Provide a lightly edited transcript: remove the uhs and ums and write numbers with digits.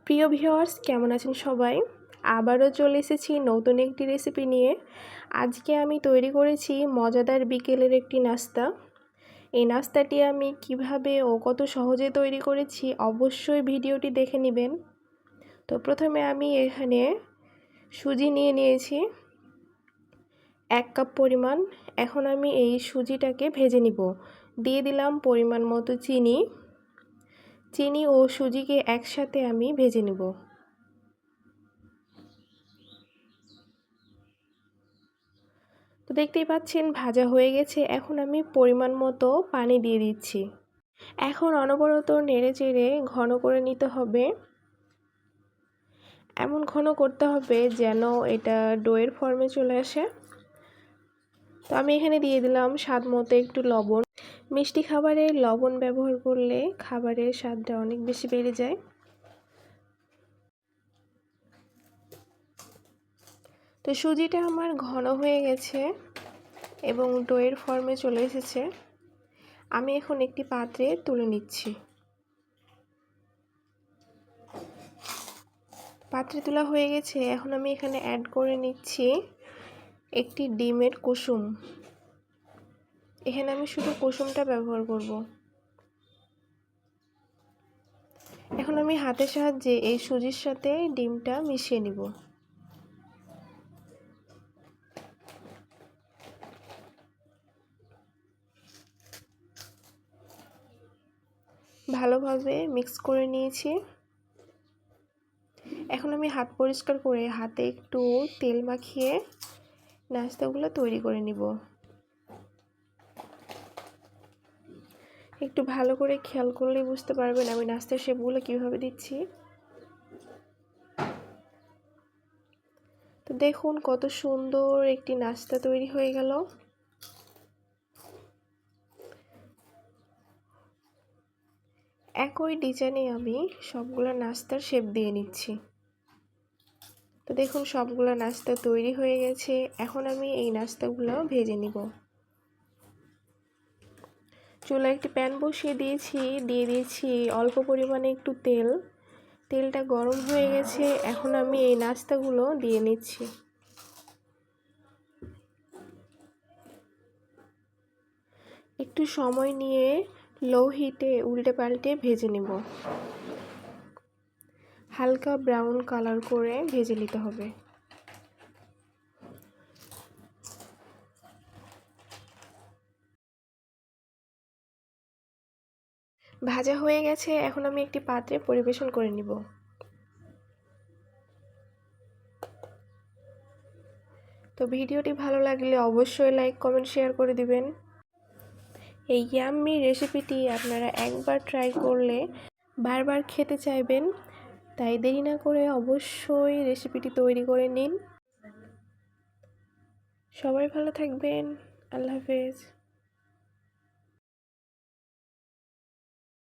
প্রিয় ভিউয়ার্স, কেমন আছেন সবাই? আবারও চলে এসেছি নতুন একটি রেসিপি নিয়ে। আজকে আমি তৈরি করেছি মজাদার বিকেলের একটি নাস্তা। এই নাস্তাটি আমি কিভাবে ও কত সহজে তৈরি করেছি অবশ্যই ভিডিওটি দেখে নেবেন। তো প্রথমে আমি এখানে সুজি নিয়ে নিয়েছি 1 কাপ পরিমাণ। এখন আমি এই সুজিটাকে ভেজে নিব। দিয়ে দিলাম পরিমাণ মতো চিনি ও সুজিকে একসাথে আমি ভেজে নেব। তো দেখতেই পাচ্ছেন ভাজা হয়ে গেছে। এখন আমি পরিমাণ মতো পানি দিয়ে দিচ্ছি। এখন অনবরত নেড়ে চেড়ে ঘন করে নিতে হবে। এমন ঘন করতে হবে যেন এটা ডোয়ের ফর্মে চলে আসে। তো আমি এখানে দিয়ে দিলাম স্বাদ মতো একটু লবণ। মিষ্টি খাবারে লবণ ব্যবহার করলে খাবারের স্বাদটা অনেক বেশি বেড়ে যায়। তো সুজিটা আমার ঘন হয়ে গেছে এবং ডোয়ের ফর্মে চলে এসেছে। আমি এখন একটি পাত্রে তুলে নিচ্ছি। পাত্রে তোলা হয়ে গেছে। এখন আমি এখানে অ্যাড করে নিচ্ছি একটি ডিমের কুসুম। এখানে আমি শুধু কুসুমটা ব্যবহার করব। এখন আমি হাতের সাহায্যে এই সুজির সাথে ডিমটা মিশিয়ে নিব। ভালোভাবে মিক্স করে নিয়েছি। এখন আমি হাত পরিষ্কার করে হাতে একটু তেল মাখিয়ে নাস্তাগুলো তৈরি করে নিব। একটু ভালো করে খেয়াল করলেই বুঝতে পারবেন আমি নাস্তার শেপগুলো কীভাবে দিচ্ছি। তো দেখুন কত সুন্দর একটি নাস্তা তৈরি হয়ে গেল। একই ডিজাইনে আমি সবগুলো নাস্তার শেপ দিয়ে নিচ্ছি। তো দেখুন সবগুলো নাস্তা তৈরি হয়ে গেছে। এখন আমি এই নাস্তাগুলো ভেজে নিব। চুলায় একটি প্যান বসিয়ে দিয়ে দিয়েছি অল্প পরিমাণে একটু তেল। তেলটা গরম হয়ে গেছে। এখন আমি এই নাস্তাগুলো দিয়ে নিচ্ছি। একটু সময় নিয়ে লো হিটে উল্টে পাল্টে ভেজে নেব। হালকা ব্রাউন কালার করে ভেজে নিতে হবে। ভাজা হয়ে গেছে। এখন আমি একটি পাত্রে পরিবেশন করে নিব। তো ভিডিওটি ভালো লাগলে অবশ্যই লাইক কমেন্ট শেয়ার করে দিবেন। এই ইয়াম্মি রেসিপিটি আপনারা একবার ট্রাই করলে বারবার খেতে চাইবেন। তাই দেরি না করে অবশ্যই রেসিপিটি তৈরি করে নিন। সবাই ভালো থাকবেন। আল্লাহ হাফেজ।